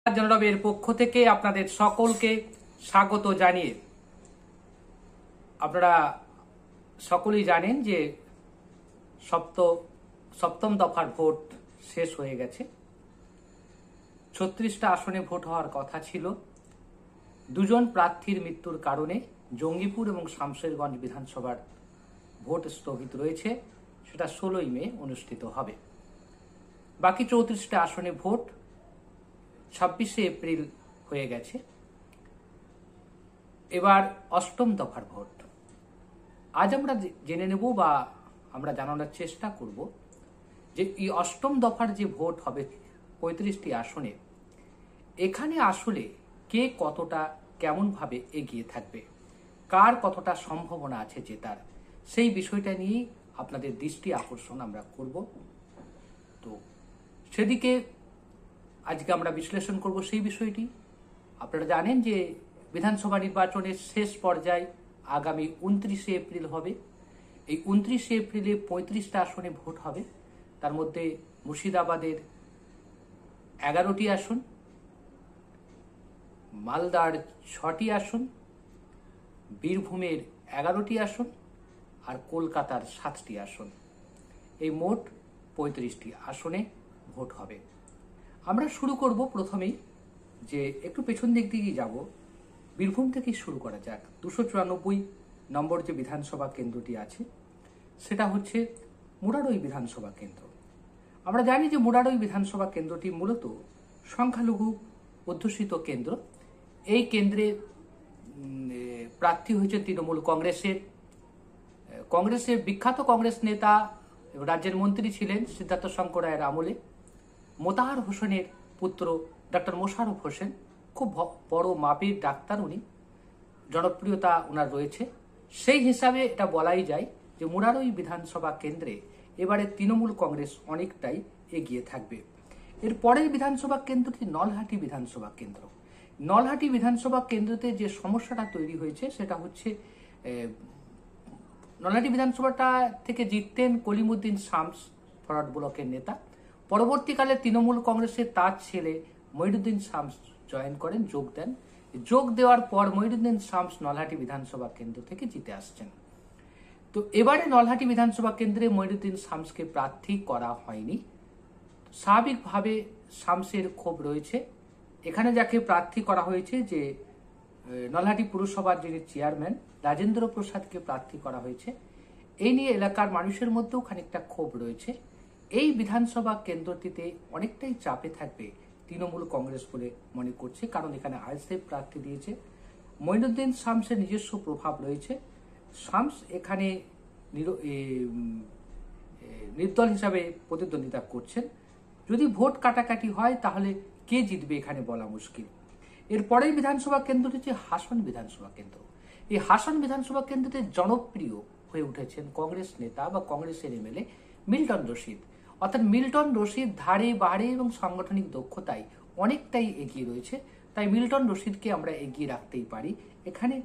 জনরবের পক্ষ থেকে আপনাদের সকলকে স্বাগত জানিয়ে আপনারা সকলেই জানেন যে সপ্তম দফার ভোট শেষ হয়ে গেছে। 36টা আসনে ভোট হওয়ার কথা ছিল। দুজন প্রার্থীর মৃত্যুর কারণে জঙ্গিপুর এবং শামশেরগঞ্জ বিধানসভার ভোট স্থগিত রয়েছে, সেটা 16ই মে অনুষ্ঠিত হবে। বাকি 34টা আসনে ভোট 26শে এপ্রিল হয়ে গেছে। এবার অষ্টম দফার ভোট আজ আমরা জেনে নেব বা আমরা জানানোর চেষ্টা করব যে এই অষ্টম দফার যে ভোট হবে 35টি আসনে, এখানে আসলে কে কতটা কেমনভাবে এগিয়ে থাকবে, কার কতটা সম্ভাবনা আছে জেতার, সেই বিষয়টা নিয়ে আপনাদের দৃষ্টি আকর্ষণ আমরা করব। তো সেদিকে আজকে আমরা বিশ্লেষণ করব সেই বিষয়টি। আপনারা জানেন যে বিধানসভা নির্বাচনের শেষ পর্যায়ে আগামী 29শে এপ্রিল হবে। এই 29শে এপ্রিলে 35টা আসনে ভোট হবে। তার মধ্যে মুর্শিদাবাদের 11টি আসন, মালদার 6টি আসন, বীরভূমের 11টি আসন আর কলকাতার 7টি আসন। এই মোট 35টি আসনে ভোট হবে। আমরা শুরু করব প্রথমেই যে একটু পেছন দিক দিকেই যাব, বীরভূম থেকেই শুরু করা যাক। 294 নম্বর যে বিধানসভা কেন্দ্রটি আছে সেটা হচ্ছে মুরারই বিধানসভা কেন্দ্র। আমরা জানি যে মুরারই বিধানসভা কেন্দ্রটি মূলত সংখ্যালঘু অধ্যুষিত কেন্দ্র। এই কেন্দ্রে প্রার্থী হয়েছে তৃণমূল কংগ্রেসের বিখ্যাত কংগ্রেস নেতা, রাজ্যের মন্ত্রী ছিলেন সিদ্ধার্থ শঙ্কর রায়ের আমলে মোতাহার হোসেনের পুত্র ডক্টর মোশাররফ হোসেন। খুব বড় মাপের ডাক্তার উনি, জনপ্রিয়তা ওনার রয়েছে। সেই হিসাবে এটা বলাই যায় যে মুরারই বিধানসভা কেন্দ্রে এবারে তৃণমূল কংগ্রেস অনেকটাই এগিয়ে থাকবে। এর পরের বিধানসভা কেন্দ্রটি নলহাটি বিধানসভা কেন্দ্র। নলহাটি বিধানসভা কেন্দ্রতে যে সমস্যাটা তৈরি হয়েছে সেটা হচ্ছে নলহাটি বিধানসভাটা থেকে জিততেন কলিমুদ্দিন শামস, ফরওয়ার্ড ব্লকের নেতা। পরবর্তীকালে তৃণমূল কংগ্রেসের তার ছেলে মঈনুদ্দিন শামস জয়েন করেন, যোগ দেন। যোগ দেওয়ার পর মঈনুদ্দিন শামস নলহাটি বিধানসভা কেন্দ্র থেকে জিতে আসছেন। তো এবারে নলহাটি বিধানসভা কেন্দ্রে মঈনুদ্দিন শামসকে প্রার্থী করা হয়নি। স্বাভাবিকভাবে শামসের ক্ষোভ রয়েছে। এখানে যাকে প্রার্থী করা হয়েছে, যে নলহাটি পুরসভার যিনি চেয়ারম্যান রাজেন্দ্র প্রসাদকে প্রার্থী করা হয়েছে, এই নিয়ে এলাকার মানুষের মধ্যেও খানিকটা ক্ষোভ রয়েছে। এই বিধানসভা কেন্দ্রটিতে অনেকটাই চাপে থাকবে তৃণমূল কংগ্রেস বলে মনে করছে, কারণ এখানে আইএসএফ প্রার্থী দিয়েছে। মঈনুদ্দিন শামসের নিজস্ব প্রভাব রয়েছে। শামস এখানে নির্দল হিসাবে প্রতিদ্বন্দ্বিতা করছেন। যদি ভোট কাটাকাটি হয় তাহলে কে জিতবে এখানে বলা মুশকিল। এরপরের বিধানসভা কেন্দ্রটি হচ্ছে হাসন বিধানসভা কেন্দ্র। এই হাসন বিধানসভা কেন্দ্রতে জনপ্রিয় হয়ে উঠেছেন কংগ্রেস নেতা বা কংগ্রেসের এমএলএ মিল্টন রশিদ। অর্থাৎ মিল্টন রশিদ ধারে বাড়ে এবং সাংগঠনিক দক্ষতায় অনেকটাই এগিয়ে রয়েছে। তাই মিল্টন রশিদকে আমরা এগিয়ে রাখতেই পারি। এখানে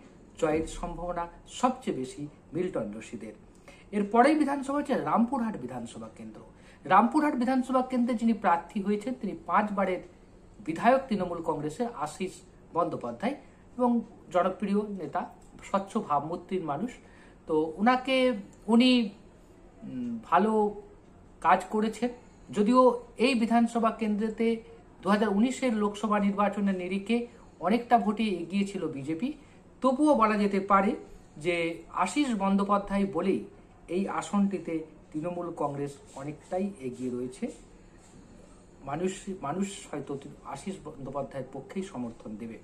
জয়ের সম্ভাবনা সবচেয়ে বেশি মিল্টন রশিদের। এরপরেই বিধানসভা হচ্ছে রামপুরহাট বিধানসভা কেন্দ্র। রামপুরহাট বিধানসভা কেন্দ্রে যিনি প্রার্থী হয়েছেন তিনি 5 বারের বিধায়ক তৃণমূল কংগ্রেসের আশিস বন্দ্যোপাধ্যায় এবং জনপ্রিয় নেতা, স্বচ্ছ ভাবমূর্তির মানুষ। তো উনি ভালো কাজ করেছেন। যদিও এই বিধানসভা কেন্দ্রেতে 2019-এর লোকসভা নির্বাচনের নিরিখে অনেকটা ভোটে এগিয়েছিল বিজেপি, তবুও বলা যেতে পারে যে আশিস বন্দ্যোপাধ্যায় বলেই এই আসনটিতে তৃণমূল কংগ্রেস অনেকটাই এগিয়ে রয়েছে। মানুষ হয়তো আশিস বন্দ্যোপাধ্যায়ের পক্ষেই সমর্থন দেবে।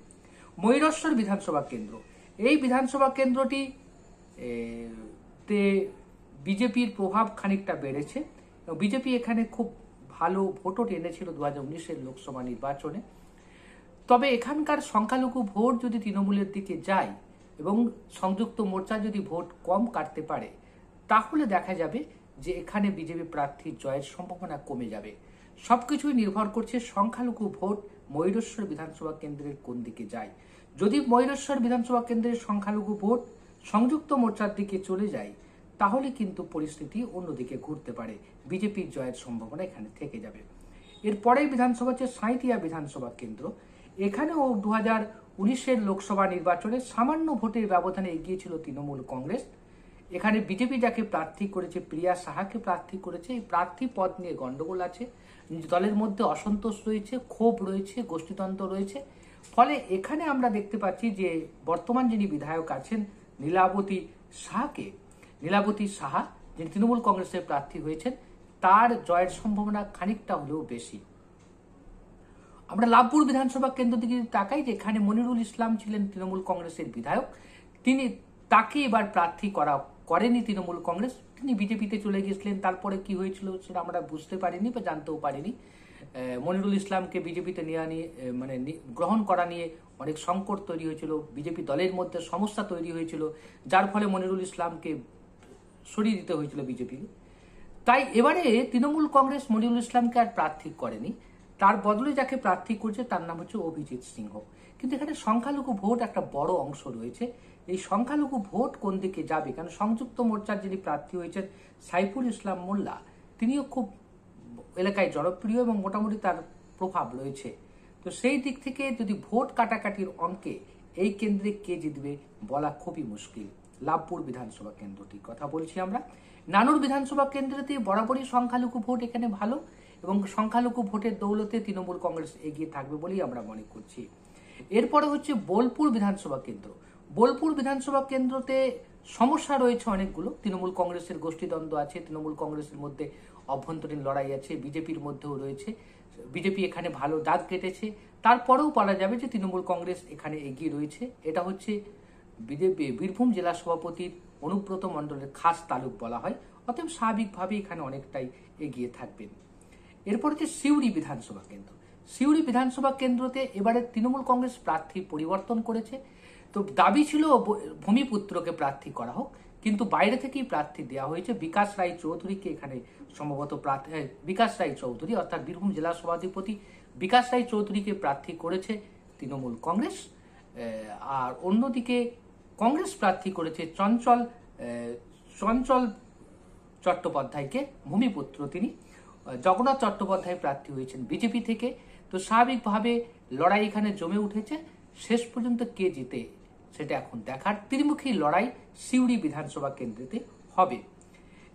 ময়ূরেশ্বর বিধানসভা কেন্দ্র, এই বিধানসভা কেন্দ্রটি তে বিজেপির প্রভাব খানিকটা বেড়েছে। বিজেপি এখানে খুব ভালো ভোটও এনেছিল 2019-এর লোকসভা নির্বাচনে। তবে এখানকার সংখ্যালঘু ভোট যদি তৃণমূলের দিকে যায় এবং সংযুক্ত মোর্চা যদি ভোট কম কাটতে পারে, তাহলে দেখা যাবে যে এখানে বিজেপি প্রার্থীর জয়ের সম্ভাবনা কমে যাবে। সবকিছুই নির্ভর করছে সংখ্যালঘু ভোট ময়ূরেশ্বর বিধানসভা কেন্দ্রের কোন দিকে যায়। যদি ময়ূরেশ্বর বিধানসভা কেন্দ্রের সংখ্যালঘু ভোট সংযুক্ত মোর্চার দিকে চলে যায়, তাহলে কিন্তু পরিস্থিতি অন্যদিকে ঘুরতে পারে, বিজেপির জয়ের সম্ভাবনা এখানে থেকে যাবে। এরপরেই বিধানসভা হচ্ছে সাঁইথিয়া বিধানসভা কেন্দ্র। এখানেও 2019-এর লোকসভা নির্বাচনে সামান্য ভোটের ব্যবধানে এগিয়েছিল তৃণমূল কংগ্রেস। এখানে বিজেপি যাকে প্রার্থী করেছে, প্রিয়া সাহাকে প্রার্থী করেছে। এই প্রার্থী পদ নিয়ে গন্ডগোল আছে, দলের মধ্যে অসন্তোষ রয়েছে, ক্ষোভ রয়েছে, গোষ্ঠীদ্বন্দ্ব রয়েছে। ফলে এখানে আমরা দেখতে পাচ্ছি যে বর্তমান যিনি বিধায়ক আছেন নীলাবতী সাহা, যিনি তৃণমূল কংগ্রেসের প্রার্থী হয়েছেন, তার জয়ের সম্ভাবনা খানিকটা হলেও বেশি। আমরা লাভপুর বিধানসভা কেন্দ্র দিকে তাকাই, যেখানে মনিরুল ইসলাম ছিলেন তৃণমূল কংগ্রেসের বিধায়ক। তাকে এবার প্রার্থী করেনি তৃণমূল কংগ্রেস, তিনি বিজেপিতে চলে গিয়েছিলেন। তারপরে কি হয়েছিল সেটা আমরা বুঝতে পারিনি বা জানতেও পারিনি। মনিরুল ইসলামকে বিজেপিতে গ্রহণ করা নিয়ে অনেক সংকট তৈরি হয়েছিল, বিজেপি দলের মধ্যে সমস্যা তৈরি হয়েছিল, যার ফলে মনিরুল ইসলামকে সরিয়ে দিতে হয়েছিল বিজেপিকে। তাই এবারে তৃণমূল কংগ্রেস মনিরুল ইসলামকে আর প্রার্থী করেনি, তার বদলে যাকে প্রার্থী করছে তার নাম হচ্ছে অভিজিৎ সিংহ। কিন্তু এখানে সংখ্যালঘু ভোট একটা বড় অংশ রয়েছে। এই সংখ্যালঘু ভোট কোন দিকে যাবে, কারণ সংযুক্ত মোর্চার যিনি প্রার্থী হয়েছেন সাইফুল ইসলাম মোল্লা, তিনিও খুব এলাকায় জনপ্রিয় এবং মোটামুটি তার প্রভাব রয়েছে। তো সেই দিক থেকে যদি ভোট কাটাকাটির অঙ্কে এই কেন্দ্রে কে জিতবে বলা খুবই মুশকিল। লাভপুর বিধানসভা কেন্দ্রটির কথা বলছি আমরা। নানুর বিধানসভা কেন্দ্রতে বরাবরই সংখ্যালঘু ভোট এখানে ভালো, এবং সংখ্যালঘু ভোটের দৌলতে তৃণমূল কংগ্রেস এগিয়ে থাকবে বলেই আমরা মনে করছি। এরপরে হচ্ছে বোলপুর বিধানসভা কেন্দ্র। বোলপুর বিধানসভা কেন্দ্রতে সমস্যা রয়েছে অনেকগুলো। তৃণমূল কংগ্রেসের গোষ্ঠীদ্বন্দ্ব আছে, তৃণমূল কংগ্রেসের মধ্যে অভ্যন্তরীণ লড়াই আছে, বিজেপির মধ্যেও রয়েছে। বিজেপি এখানে ভালো দাগ কেটেছে, তারপরেও বলা যাবে যে তৃণমূল কংগ্রেস এখানে এগিয়ে রয়েছে। এটা হচ্ছে বীরভূম জেলা সভাপতির অনুব্রত মণ্ডলের খাস তালুক বলা হয়, অতএব স্বাভাবিকভাবে এখানে অনেকটাই এগিয়ে থাকবেন। এরপর হচ্ছে সিউড়ি বিধানসভা কেন্দ্র। সিউড়ি বিধানসভা কেন্দ্রতে এবারে তৃণমূল কংগ্রেস প্রার্থী পরিবর্তন করেছে। তো দাবি ছিল ভূমিপুত্রকে প্রার্থী করা হোক, কিন্তু বাইরে থেকেই প্রার্থী দেওয়া হয়েছে বিকাশ রায় চৌধুরীকে। এখানে সম্ভবত বিকাশ রায় চৌধুরী অর্থাৎ বীরভূম জেলা সভাধিপতি বিকাশ রায় চৌধুরীকে প্রার্থী করেছে তৃণমূল কংগ্রেস। আর অন্যদিকে কংগ্রেস প্রার্থী করেছে চঞ্চল চট্টোপাধ্যায়কে ভূমিপুত্র। তিনি জগন্নাথ চট্টোপাধ্যায় প্রার্থী হয়েছেন বিজেপি থেকে। তো স্বাভাবিকভাবে লড়াই এখানে জমে উঠেছে। শেষ পর্যন্ত কে জিতে সেটা এখন দেখার। ত্রিমুখী লড়াই সিউড়ি বিধানসভা কেন্দ্রেতে হবে।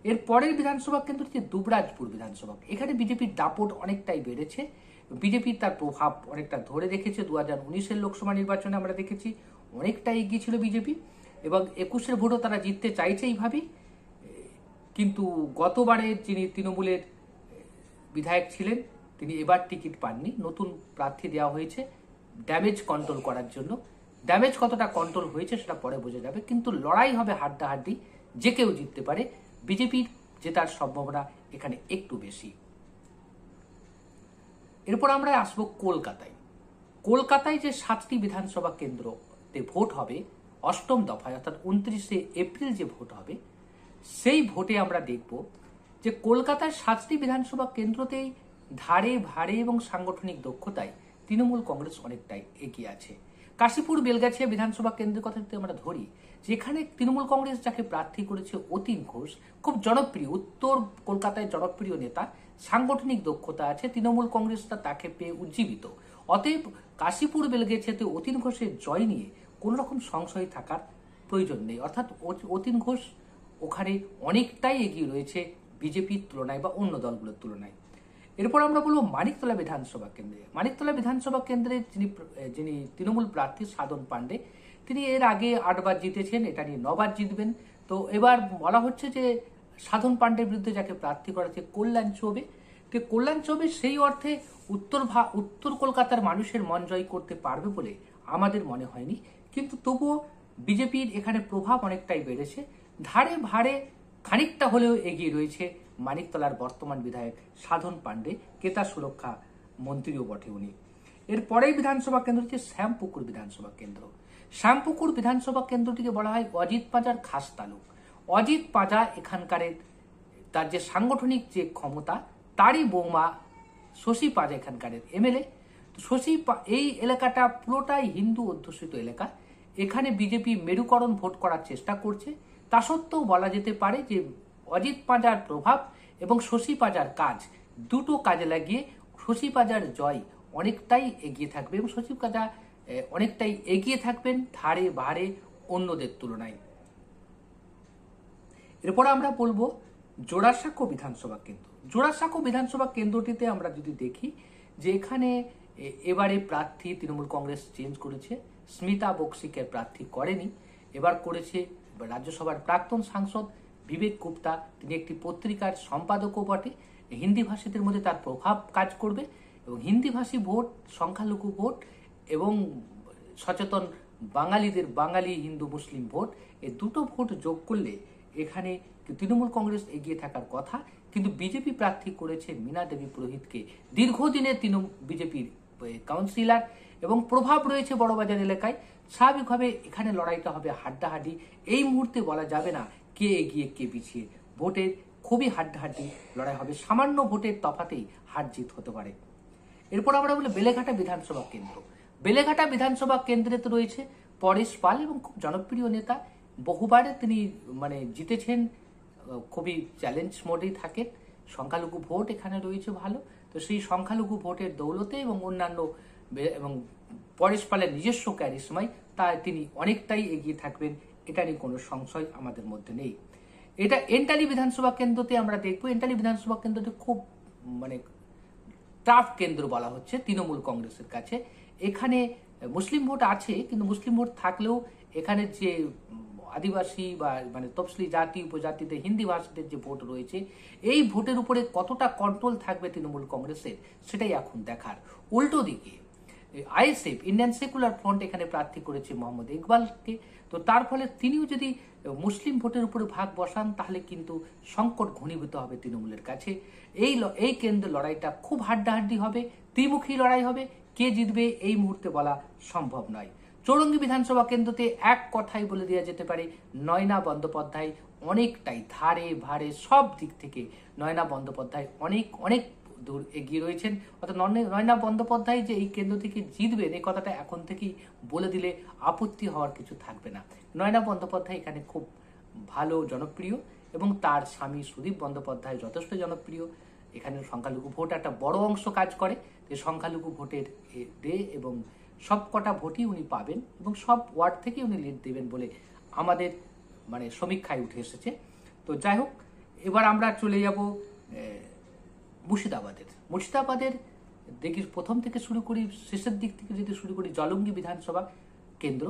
এর পরের বিধানসভা কেন্দ্র হচ্ছে দুবরাজপুর বিধানসভা। এখানে বিজেপির দাপট অনেকটাই বেড়েছে, বিজেপির তার প্রভাব অনেকটা ধরে রেখেছে। 2019-এর লোকসভা নির্বাচনে আমরা দেখেছি অনেকটা এগিয়ে ছিল বিজেপি, এবং 21-এর ভোটও তারা জিততে চাইছে এইভাবেই। কিন্তু গতবারে যিনি তৃণমূলের বিধায়ক ছিলেন তিনি এবার টিকিট পাননি, নতুন প্রার্থী দেওয়া হয়েছে ড্যামেজ কন্ট্রোল করার জন্য। ড্যামেজ কতটা কন্ট্রোল হয়েছে সেটা পরে বোঝা যাবে, কিন্তু লড়াই হবে হাড্ডাহাড্ডি, যে কেউ জিততে পারে। বিজেপির জেতার সম্ভাবনা এখানে একটু বেশি। এরপর আমরা আসবো কলকাতায়। কলকাতায় যে 7টি বিধানসভা কেন্দ্রতে ভোট হবে অষ্টম দফায়, অর্থাৎ 29শে এপ্রিল যে ভোট হবে, সেই ভোটে আমরা দেখব যে কলকাতায় 7টি বিধানসভা কেন্দ্রতেই ধারে ভারে এবং সাংগঠনিক দক্ষতায় তৃণমূল কংগ্রেস অনেকটাই এগিয়ে আছে। কাশীপুর বেলগাছিয়া বিধানসভা কেন্দ্রের কথা যদি আমরা ধরি, যেখানে তৃণমূল কংগ্রেস যাকে প্রার্থী করেছে অতীন ঘোষ, খুব জনপ্রিয়, উত্তর কলকাতায় জনপ্রিয় নেতা, সাংগঠনিক দক্ষতা আছে, তৃণমূল কংগ্রেসটা তাকে পেয়ে উজ্জীবিত। অতএব কাশীপুর বেলগাছিয়াতে অতীন ঘোষের জয় নিয়ে কোন রকম সংশয় থাকার প্রয়োজন নেই। অর্থাৎ অতীন ঘোষ ওখানে অনেকটাই এগিয়ে রয়েছে বিজেপির তুলনায় বা অন্য দলগুলোর তুলনায়। এরপর আমরা বলবো মানিকতলা বিধানসভা কেন্দ্রে। মানিকতলা বিধানসভা কেন্দ্রে যিনি তৃণমূল প্রার্থী সাধন পাণ্ডে, তিনি এর আগে 8বার জিতেছেন, এটা নিয়ে 9বার জিতবেন। তো এবার বলা হচ্ছে যে সাধন পাণ্ডের বিরুদ্ধে যাকে প্রার্থী করা হচ্ছে কল্যাণ চৌবে, তো কল্যাণ চৌবে সেই অর্থে উত্তর কলকাতার মানুষের মন জয় করতে পারবে বলে আমাদের মনে হয়নি। কিন্তু তবুও বিজেপির এখানে প্রভাব অনেকটাই বেড়েছে, ধারে ভারে খানিকটা হলেও এগিয়ে রয়েছে মানিকতলার বর্তমান বিধায়ক সাধন পাণ্ডে, ক্রেতা সুরক্ষা মন্ত্রীও বটে উনি। এরপরেই বিধানসভা কেন্দ্র হচ্ছে শ্যামপুকুর বিধানসভা কেন্দ্র। শ্যামপুকুর বিধানসভা কেন্দ্রটিকে বলা হয় অজিত পাঁজার খাস তালুক। অজিত পাঁজা এখানকার তার যে সাংগঠনিক যে ক্ষমতা, তারই বৌমা শশী পাঁজা এখানকার এমএলএ। এই এলাকাটা পুরোটাই হিন্দু অধ্যুষিত এলাকা। এখানে বিজেপি মেরুকরণ ভোট করার চেষ্টা করছে। তা সত্ত্বেও বলা যেতে পারে যে অজিত পাঁজার প্রভাব এবং শশী পাঁজার কাজ, দুটো কাজে লাগিয়ে শশী পাজার জয় অনেকটাই এগিয়ে থাকবে এবং শশী পাজা অনেকটাই এগিয়ে থাকবেন ধারে বারে অন্যদের তুলনায়। এরপর আমরা বলবো জোড়াসাঁকো বিধানসভা কেন্দ্র। জোড়াসাঁকো বিধানসভা কেন্দ্রটিতে আমরা যদি দেখি যে এখানে এবারে প্রার্থী তৃণমূল কংগ্রেস চেঞ্জ করেছে, স্মিতা বক্সিকে প্রার্থী করেনি, এবার করেছে রাজ্যসভার প্রাক্তন সাংসদ বিবেক গুপ্তা। তিনি একটি পত্রিকার সম্পাদকও বটে। হিন্দি ভাষীদের মধ্যে তার প্রভাব কাজ করবে এবং হিন্দি ভাষী ভোট, সংখ্যালঘু ভোট এবং সচেতন বাঙালিদের বাঙালি হিন্দু মুসলিম ভোট, এই দুটো ভোট যোগ করলে এখানে তৃণমূল কংগ্রেস এগিয়ে থাকার কথা। কিন্তু বিজেপি প্রার্থী করেছে মীনা দেবী পুরোহিতকে, দীর্ঘদিনের বিজেপির কাউন্সিলর এবং প্রভাব রয়েছে বড়বাজার এলাকায়। স্বাভাবিকভাবে এখানে লড়াইটা হবে হাড্ডাহাড্ডি। এই মুহূর্তে বলা যাবে না কে এগিয়ে কে পিছিয়ে, ভোটের খুবই হাড্ডাহাড্ডি লড়াই হবে, সামান্য ভোটের তফাতেই হার জিত হতে পারে। এরপর আমরা বলি বেলেঘাটা বিধানসভা কেন্দ্র। বেলেঘাটা বিধানসভা কেন্দ্রে তো রয়েছে পরেশ পাল এবং খুব জনপ্রিয় নেতা, বহুবারে তিনি জিতেছেন, খুবই চ্যালেঞ্জ মোডেই থাকেন। সংখ্যালঘু ভোট এখানে রয়েছে ভালো, তো সেই সংখ্যালঘু ভোটের দৌলতে এবং অন্যান্য এবং পরেশ পালের নিজস্ব ক্যারিশমায় তিনি অনেকটাই এগিয়ে থাকবেন, এটা নিয়ে কোনো সংশয় আমাদের মধ্যে নেই। এটা এন্টালি বিধানসভা কেন্দ্রতে আমরা দেখবো। এন্টালি বিধানসভা কেন্দ্রটি খুব টাফ কেন্দ্র বলা হচ্ছে তৃণমূল কংগ্রেসের কাছে। এখানে মুসলিম ভোট আছে, কিন্তু মুসলিম ভোট থাকলেও এখানে যে আদিবাসী বা তফসিলি জাতি উপজাতিতে হিন্দি ভাষীদের যে ভোট রয়েছে, এই ভোটের উপরে কতটা কন্ট্রোল থাকবে তৃণমূল কংগ্রেসের, সেটাই এখন দেখার। উল্টো দিকে আইএসএফ ইন্ডিয়ান সেকুলার ফ্রন্ট এখানে প্রার্থী করেছে মোহাম্মদ ইকবালকে, তো তার ফলে তিনিও যদি মুসলিম ভোটের উপরে ভাগ বসান তাহলে কিন্তু সংকট ঘনীভূত হবে তৃণমূলের কাছে। এই কেন্দ্রের লড়াইটা খুব হাড্ডাহাড্ডি হবে, ত্রিমুখী লড়াই হবে, কে জিতবে এই মুহূর্তে বলা সম্ভব নয়। চৌরঙ্গী বিধানসভা কেন্দ্রতে এক কথাই বলে দেওয়া যেতে পারে নয়না বন্দ্যোপাধ্যায় অনেকটাই ধারে ভারে সব দিক থেকে নয়না বন্দ্যোপাধ্যায় অনেক অনেক দূর এগিয়ে রয়েছেন। অর্থাৎ নয়না বন্দ্যোপাধ্যায় যে এই কেন্দ্র থেকে জিতবেন এই কথাটা এখন থেকেই বলে দিলে আপত্তি হওয়ার কিছু থাকবে না। নয়না বন্দ্যোপাধ্যায় এখানে খুব ভালো জনপ্রিয় এবং তার স্বামী সুদীপ বন্দ্যোপাধ্যায় যথেষ্ট জনপ্রিয়। এখানে সংখ্যালঘু ভোট একটা বড় অংশ কাজ করে, যে সংখ্যালঘু ভোটের এবং সব কটা ভোটই উনি পাবেন এবং সব ওয়ার্ড থেকে উনি লিড দেবেন বলে আমাদের সমীক্ষায় উঠে এসেছে। তো যাই হোক, এবার আমরা চলে যাব মুর্শিদাবাদের দেখি প্রথম থেকে শুরু করি, শেষের দিক থেকে যদি শুরু করি, জলঙ্গি বিধানসভা কেন্দ্র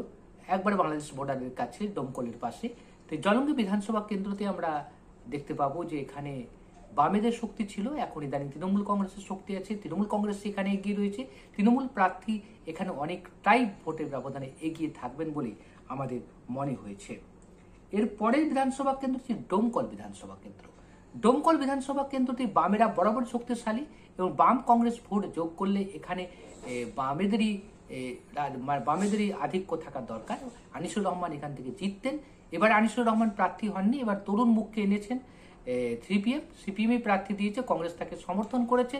একবারে বাংলাদেশ বর্ডারের কাছে, দমকলের পাশে। তো জলঙ্গি বিধানসভা কেন্দ্রতে আমরা দেখতে পাবো যে এখানে বামেদের শক্তি ছিল, এখন ইদানিং তৃণমূল কংগ্রেসের শক্তি আছে। তৃণমূল কংগ্রেস এখানে এগিয়ে রয়েছে, তৃণমূল প্রার্থী এখানে অনেকটাই ভোটের ব্যবধানে এগিয়ে থাকবেন বলে আমাদের মনে হয়েছে। এর পরের বিধানসভা কেন্দ্র হচ্ছে ডোমকল বিধানসভা কেন্দ্র। ডোমকল বিধানসভা কেন্দ্রটি বামেরা বরাবর শক্তিশালী এবং বাম কংগ্রেস ভোট যোগ করলে এখানে বামেদেরই আধিক্য থাকার দরকার। আনিসুর রহমান এখান থেকে জিততেন, এবার আনিসুর রহমান প্রার্থী হননি, এবার তরুণ মুখকে এনেছেন সিপিএম প্রার্থী দিয়েছে, কংগ্রেস তাকে সমর্থন করেছে।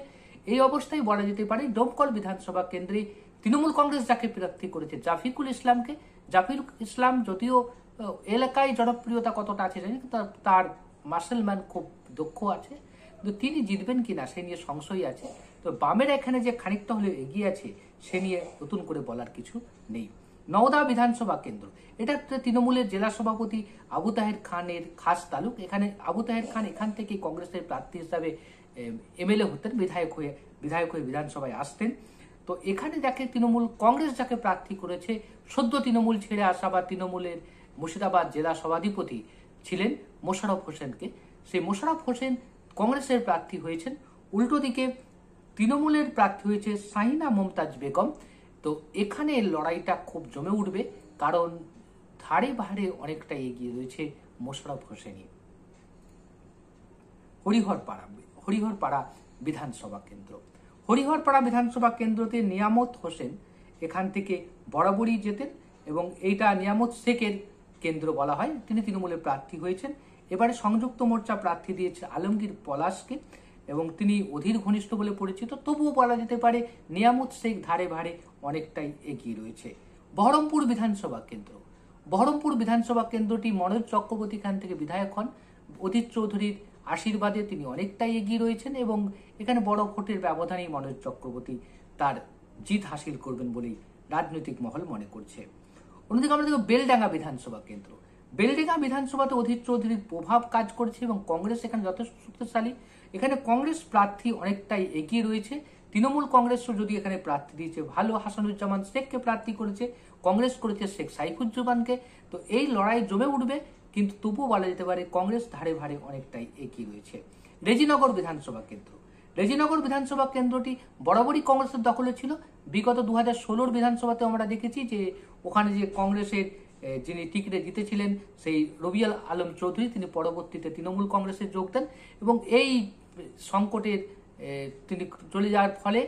এই অবস্থায় বলা যেতে পারে ডোমকল বিধানসভা কেন্দ্রে তৃণমূল কংগ্রেস যাকে প্রার্থী করেছে জাফিকুল ইসলামকে, জাফিকুল ইসলাম যদিও এলাকায় জনপ্রিয়তা কতটা আছে জানি, তার মার্শালম্যান খুব দক্ষ আছে, কিন্তু তিনি জিতবেন কিনা সে নিয়ে সংশয় আছে। তো বামের এখানে যে খানিকটা হলে এগিয়ে আছে সে নিয়ে নতুন করে বলার কিছু নেই। নওদা বিধানসভা কেন্দ্র, এটা তৃণমূলের জেলা সভাপতি আবু তাহের খানের খাস তালুক। এখানে আবু তাহের খান এখান থেকে কংগ্রেসের প্রার্থী হিসাবে এমএলএ হতেন, বিধায়ক হয়ে বিধানসভায় আসতেন। তো এখানে যাকে তৃণমূল কংগ্রেস যাকে প্রার্থী করেছে, সদ্য তৃণমূল ছেড়ে আসা বা তৃণমূলের মুর্শিদাবাদ জেলা সভাধিপতি ছিলেন মোশাররফ হোসেনকে, সেই মোশাররফ হোসেন কংগ্রেসের প্রার্থী হয়েছেন। উল্টো দিকে তৃণমূলের প্রার্থী হয়েছে শাহিনা মমতাজ বেগম। তো এখানে লড়াইটা খুব জমে উঠবে, কারণ ধারে বাহারে অনেকটা এগিয়ে রয়েছে মোশাররফ হোসেনই। হরিহরপাড়া বিধানসভা কেন্দ্র, হরিহরপাড়া বিধানসভা কেন্দ্রতে নিয়ামত হোসেন এখান থেকে বরাবরই যেতেন এবং এইটা নিয়ামত শেখের কেন্দ্র বলা হয়, তিনি তৃণমূলের প্রার্থী হয়েছেন। এবারে সংযুক্ত মোর্চা প্রার্থী দিয়েছে আলমগীর পলাশকে এবং তিনি অধীর ঘনিষ্ঠ বলে পরিচিত, তবুও বলা যেতে পারে নিয়ামত শেখ ধারে ভারে অনেকটাই এগিয়ে রয়েছে। বহরমপুর বিধানসভা কেন্দ্রটি মনোজ চক্রবর্তী খান থেকে বিধায়ক হন, অধীর চৌধুরীর আশীর্বাদে তিনি অনেকটাই এগিয়ে রয়েছেন এবং এখানে বড় ভোটের ব্যবধানেই মনোজ চক্রবর্তী তার জিত হাসিল করবেন বলেই রাজনৈতিক মহল মনে করছে। অন্যদিকে আমরা দেখব বেলডাঙ্গা বিধানসভা কেন্দ্র। বেলডাঙ্গা বিধানসভাতে অধীর চৌধুরীর প্রভাব কাজ করছে এবং কংগ্রেস এখানে যথেষ্ট শক্তিশালী। এখানে কংগ্রেস প্রার্থী অনেকটাই এগিয়ে রয়েছে। তৃণমূল কংগ্রেসও যদি এখানে প্রার্থী দিয়েছে, ভালো হাসানুজ্জামান শেখকে প্রার্থী করেছে, কংগ্রেস করেছে শেখ সাইফুজ্জামানকে, তো এই লড়াই জমে উঠবে। কিন্তু তবুও বলা যেতে পারে কংগ্রেস ধারে ভারে অনেকটাই এগিয়ে রয়েছে। রেজিনগর বিধানসভা কেন্দ্র। রেজিনগর বিধানসভা কেন্দ্রটি বরাবরই কংগ্রেসের দখলে ছিল। বিগত 2016 বিধানসভাতে আমরা দেখেছি যে ওখানে যে কংগ্রেসের যিনি টিকিটে জিতেছিলেন সেই রবিউল আলম চৌধুরী, তিনি পরবর্তীতে তৃণমূল কংগ্রেসে যোগ দেন এবং এই সংকটের তিনি চলে যাওয়ার ফলে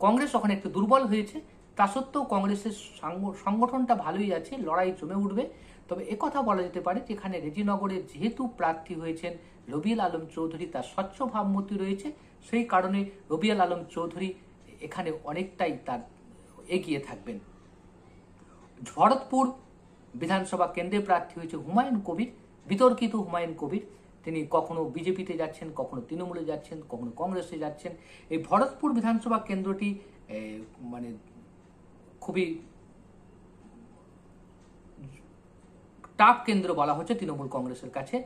কংগ্রেস ওখানে একটু দুর্বল হয়েছে। তা সত্ত্বেও কংগ্রেসের সংগঠনটা ভালোই আছে, লড়াই জমে উঠবে। তবে একথা বলা যেতে পারে যে এখানে রেজিনগরে যেহেতু প্রার্থী হয়েছেন রবিউল আলম চৌধুরী, তার স্বচ্ছ ভাবমূর্তি রয়েছে, সেই কারণে রবিউল আলম চৌধুরী এখানে অনেকটাই তার এগিয়ে থাকবেন। ভরতপুর বিধানসভা কেন্দ্রে প্রার্থী হয়েছে হুমায়ুন কবির, বিতর্কিত হুমায়ুন কবির। তিনি কখনো বিজেপিতে যাচ্ছেন, কখনো তৃণমূলে যাচ্ছেন, কখনো কংগ্রেসে যাচ্ছেন। এই ভরতপুর বিধানসভা কেন্দ্রটি মানে খুবই টাফ কেন্দ্র বলা হচ্ছে তৃণমূল কংগ্রেসের কাছে।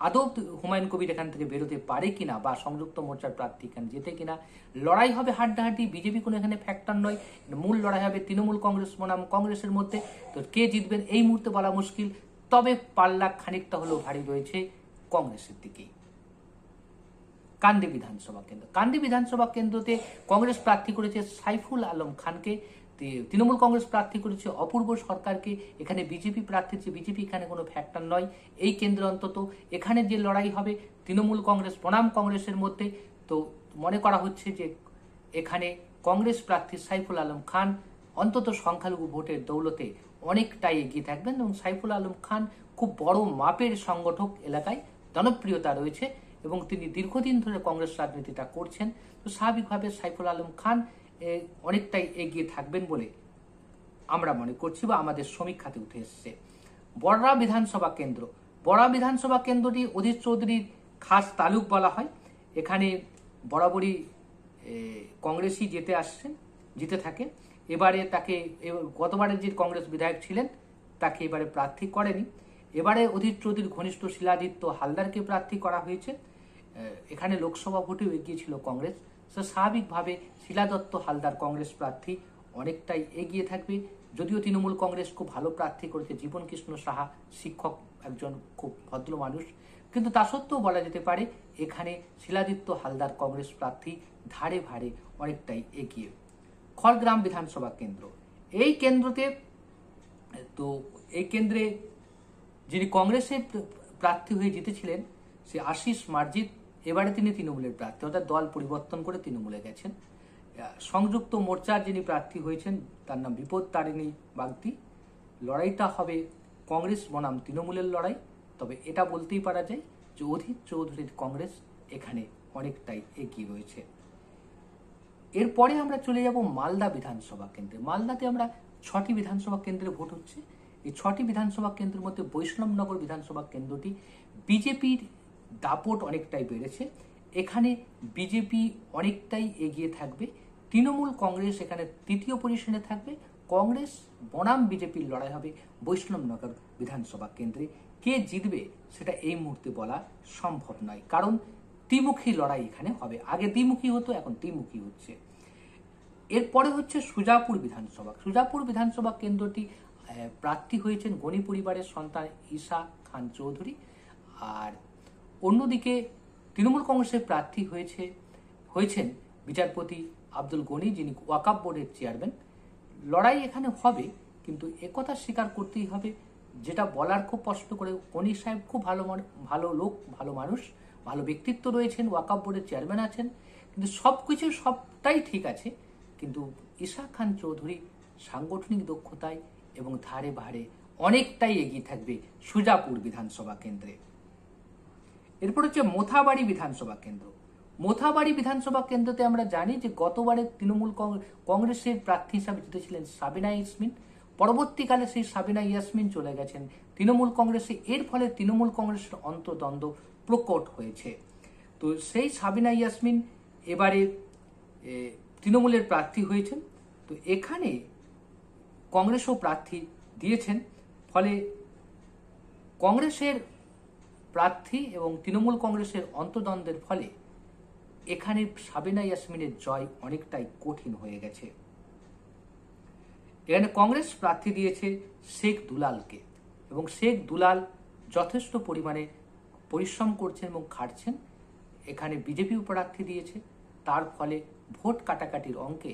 আদৌ হুমায়ুন কবির এখান থেকে বেরোতে পারে কিনা বা সংযুক্ত মোর্চার প্রার্থী এখানে যেতে কিনা, লড়াই হবে হাড্ডাহাড্ডি। বিজেপি কোনো এখানে ফ্যাক্টর নয়, মূল লড়াই হবে তৃণমূল কংগ্রেস বনাম কংগ্রেসের মধ্যে। তো কে জিতবেন এই মুহূর্তে বলা মুশকিল, তবে পাল্লা খানিকটা হলেও ভারী রয়েছে কংগ্রেসের দিকেই। কান্দি বিধানসভা কেন্দ্র। কান্দি বিধানসভা কেন্দ্রতে কংগ্রেস প্রার্থী করেছে সাইফুল আলম খানকে, তৃণমূল কংগ্রেস প্রার্থী করেছে অপূর্ব সরকারকে। এখানে বিজেপি প্রার্থী, বিজেপি এখানে কোনো ফ্যাক্টর নয় এই কেন্দ্রে অন্তত। এখানে যে লড়াই হবে তৃণমূল কংগ্রেস বনাম কংগ্রেসের মধ্যে, তো মনে করা হচ্ছে যে এখানে কংগ্রেস প্রার্থী সাইফুল আলম খান অন্তত সংখ্যালঘু ভোটের দৌলতে অনেকটাই এগিয়ে থাকবেন এবং সাইফুল আলম খান খুব বড় মাপের সংগঠক এলাকায় জনপ্রিয়তা রয়েছে এবং তিনি দীর্ঘদিন ধরে কংগ্রেস রাজনীতিটা করছেন। তো স্বাভাবিকভাবে সাইফুল আলম খান অনেকটাই এগিয়ে থাকবেন বলে আমরা মনে করছি বা আমাদের সমীক্ষাতে উঠে এসছে। বড়রা বিধানসভা কেন্দ্র। বড়া বিধানসভা কেন্দ্রটি অধীর চৌধুরীর খাস তালুক বলা হয়। এখানে বরাবরই কংগ্রেসই জিতে থাকে। এবারে তাকে, গতবারে যে কংগ্রেস বিধায়ক ছিলেন তাকে এবারে প্রার্থী করেনি। এবারে অধীর চৌধুরীর ঘনিষ্ঠ শিলাদিত্য হালদারকে প্রার্থী করা হয়েছে। এখানে লোকসভা ভোটেও এগিয়ে ছিল কংগ্রেস, তো স্বাভাবিকভাবে শিলাদত্ত হালদার কংগ্রেস প্রার্থী অনেকটাই এগিয়ে থাকবে। যদিও তৃণমূল কংগ্রেস খুব ভালো প্রার্থী করেছে জীবন কৃষ্ণ সাহা, শিক্ষক, একজন খুব ভদ্র মানুষ, কিন্তু তা সত্ত্বেও বলা যেতে পারে এখানে শিলাদিত্য হালদার কংগ্রেস প্রার্থী ধারে ভারে অনেকটাই এগিয়ে। খড়গ্রাম বিধানসভা কেন্দ্র। এই কেন্দ্রতে এই কেন্দ্রে যিনি কংগ্রেসের প্রার্থী হয়ে জিতেছিলেন সে আশিস মার্জিত, এবারে তিনি তৃণমূলের প্রার্থী, অর্থাৎ দল পরিবর্তন করে তৃণমূলে গেছেন। সংযুক্ত মোর্চার যিনি প্রার্থী হয়েছেন তার নাম বিপদ তারিণী বাগদি। লড়াইটা হবে কংগ্রেস বনাম তৃণমূলের লড়াই। তবে এটা বলতেই পারা যায় যে অধীর চৌধুরীর কংগ্রেস এখানে অনেকটাই এগিয়ে রয়েছে। এরপরে আমরা চলে যাব মালদা বিধানসভা কেন্দ্রে। মালদাতে আমরা 6টি বিধানসভা কেন্দ্রে ভোট হচ্ছে। এই 6টি বিধানসভা কেন্দ্রের মধ্যে বৈষ্ণবনগর বিধানসভা কেন্দ্রটি বিজেপির দাপট অনেকটাই বেড়েছে। এখানে বিজেপি অনেকটাই এগিয়ে থাকবে। তৃণমূল কংগ্রেস এখানে তৃতীয় পজিশনে থাকবে। কংগ্রেস বনাম বিজেপির লড়াই হবে বৈষ্ণবনগর বিধানসভা কেন্দ্রে। কে জিতবে সেটা এই মুহূর্তে বলা সম্ভব নয়, কারণ দ্বিমুখী লড়াই এখানে হবে। আগে দ্বিমুখী হতো, এখন দ্বিমুখী হচ্ছে। এরপরে হচ্ছে সুজাপুর বিধানসভা। সুজাপুর বিধানসভা কেন্দ্রটি প্রার্থী হয়েছেন গণি পরিবারের সন্তান ঈশা খান চৌধুরী। আর অন্যদিকে তৃণমূল কংগ্রেসের প্রার্থী হয়েছেন বিচারপতি আব্দুল গনি, যিনি ওয়াকাফ বোর্ডের চেয়ারম্যান। লড়াই এখানে হবে, কিন্তু একথা স্বীকার করতেই হবে, যেটা বলার খুব কষ্ট করে, গনি সাহেব খুব ভালো লোক, ভালো মানুষ, ভালো ব্যক্তিত্ব রয়েছেন, ওয়াকাফ বোর্ডের চেয়ারম্যান আছেন, কিন্তু সবটাই ঠিক আছে, কিন্তু ঈশা খান চৌধুরী সাংগঠনিক দক্ষতায় এবং ধারে ভারে অনেকটাই এগিয়ে থাকবে সুজাপুর বিধানসভা কেন্দ্রে। এরপর হচ্ছে মোথাবাড়ি বিধানসভা কেন্দ্র। মোথাবাড়ি বিধানসভা কেন্দ্রতে আমরা জানি যে গতবারে তৃণমূল কংগ্রেসের প্রার্থী হিসাবে জিতেছিলেন সাবিনা ইয়াসমিন। পরবর্তীকালে সেই সাবিনা ইয়াসমিন চলে গেছেন তৃণমূল কংগ্রেসে। এর ফলে তৃণমূল কংগ্রেসের অন্তর্দ্বন্দ্ব প্রকট হয়েছে। তো সেই সাবিনা ইয়াসমিন এবারে তৃণমূলের প্রার্থী হয়েছেন। তো এখানে কংগ্রেসও প্রার্থী দিয়েছেন, ফলে কংগ্রেসের প্রার্থী এবং তৃণমূল কংগ্রেসের অন্তর্দ্বন্দ্বের ফলে এখানে সাবিনা ইয়াসমিনের জয় অনেকটাই কঠিন হয়ে গেছে। এখানে কংগ্রেস প্রার্থী দিয়েছে শেখ দুলালকে, এবং শেখ দুলাল যথেষ্ট পরিমাণে পরিশ্রম করছেন এবং খাটছেন। এখানে বিজেপিও প্রার্থী দিয়েছে, তার ফলে ভোট কাটাকাটির অঙ্কে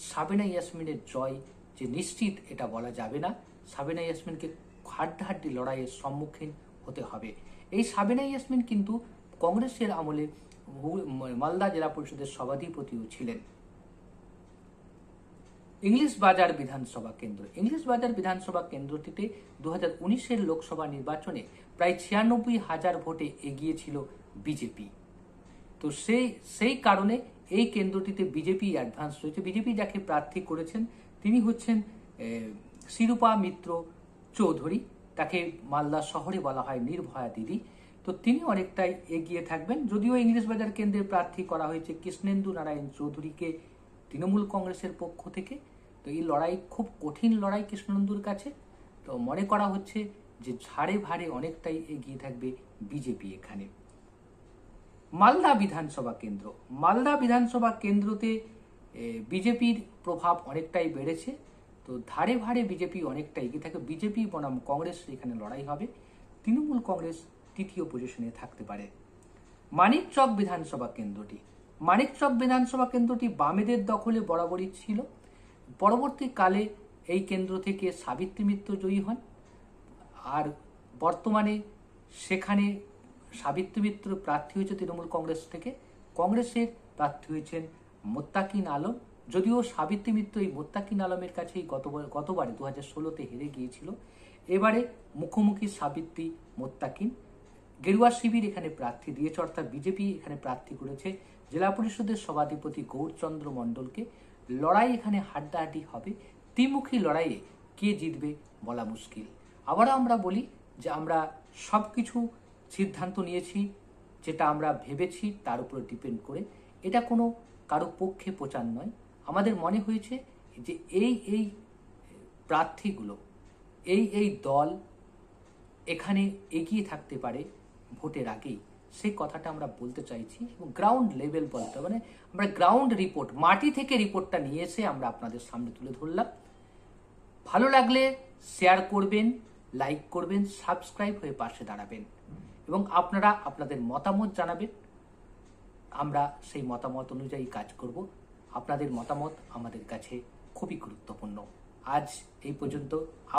সাবিনা ইয়াসমিনের জয় যে নিশ্চিত এটা বলা যাবে না। সাবিনা ইয়াসমিনকে হাড্ডাহাড্ডি লড়াইয়ের সম্মুখীন হতে হবে। এই সাবিনা ইয়াসমিন কিন্তু কংগ্রেসের আমলে মালদা জেলা পরিষদের সভাধিপতিও ছিলেন। ইংলিশ বাজার বিধানসভা কেন্দ্র, ইংলিশ বাজার বিধানসভা কেন্দ্রটিতে 2019-এর লোকসভা নির্বাচনে প্রায় 96,000 ভোটে এগিয়েছিল বিজেপি। তো সেই কারণে এই কেন্দ্রটিতে বিজেপি অ্যাডভান্স রয়েছে। বিজেপি যাকে প্রার্থী করেছেন তিনি হচ্ছেন শিরূপা মিত্র চৌধুরী, তাকে মালদা শহরে বলা হয় নির্ভয়া দিদি। তো তিনি অনেকটাই এগিয়ে থাকবেন। যদিও ইংলিশ বাজার কেন্দ্রের প্রার্থী করা হয়েছে কৃষ্ণেন্দু নারায়ণ চৌধুরীকে তৃণমূল কংগ্রেসের পক্ষ থেকে। তো এই লড়াই খুব কঠিন লড়াই কৃষ্ণেন্দুর কাছে। তো মনে করা হচ্ছে যে ঝাড়ে ভাড়ে অনেকটাই এগিয়ে থাকবে বিজেপি এখানে। মালদা বিধানসভা কেন্দ্র, মালদা বিধানসভা কেন্দ্রতে বিজেপির প্রভাব অনেকটাই বেড়েছে। তো ধারে ভাড়ে বিজেপি অনেকটা এগিয়ে থাকে। বিজেপি বনাম কংগ্রেস এখানে লড়াই হবে। তৃণমূল কংগ্রেস তৃতীয় পজিশনে থাকতে পারে। মানিকচক বিধানসভা কেন্দ্রটি, মানিকচক বিধানসভা কেন্দ্রটি বামেদের দখলে বরাবরই ছিল। পরবর্তীকালে এই কেন্দ্র থেকে সাবিত্রী মিত্র জয়ী হন, আর বর্তমানে সেখানে সাবিত্রী মিত্র প্রার্থী হয়েছে তৃণমূল কংগ্রেস থেকে। কংগ্রেসের প্রার্থী হয়েছেন মোত্তাকিন আলম। যদিও সাবিত্রী মিত্র এই মোত্তাকিন আলমের কাছেই গতবারে 2016-তে হেরে গিয়েছিল। এবারে মুখোমুখি সাবিত্রী মোত্তাকিন। গেরুয়া শিবির এখানে প্রার্থী দিয়েছে, অর্থাৎ বিজেপি এখানে প্রার্থী করেছে জেলা পরিষদের সভাধিপতি গৌরচন্দ্র মণ্ডলকে। লড়াই এখানে হাড্ডাহাড্ডি হবে। ত্রিমুখী লড়াইয়ে কে জিতবে বলা মুশকিল। আবারও আমরা বলি যে আমরা সবকিছু সিদ্ধান্ত নিয়েছি যেটা আমরা ভেবেছি তার উপর ডিপেন্ড করে। এটা কোনো কারো পক্ষে প্রচার নয়। আমাদের মনে হয়েছে যে এই প্রার্থীগুলো, এই দল এখানে এগিয়ে থাকতে পারে ভোটের আগেই, সেই কথাটা আমরা বলতে চাইছি। এবং গ্রাউন্ড লেভেল বলতে মানে আমরা গ্রাউন্ড রিপোর্ট, মাটি থেকে রিপোর্টটা নিয়ে এসে আমরা আপনাদের সামনে তুলে ধরলাম। ভালো লাগলে শেয়ার করবেন, লাইক করবেন, সাবস্ক্রাইব হয়ে পাশে দাঁড়াবেন এবং আপনারা আপনাদের মতামত জানাবেন। আমরা সেই মতামত অনুযায়ী কাজ করব। আপনাদের মতামত আমাদের কাছে খুবই গুরুত্বপূর্ণ। আজ এই পর্যন্ত।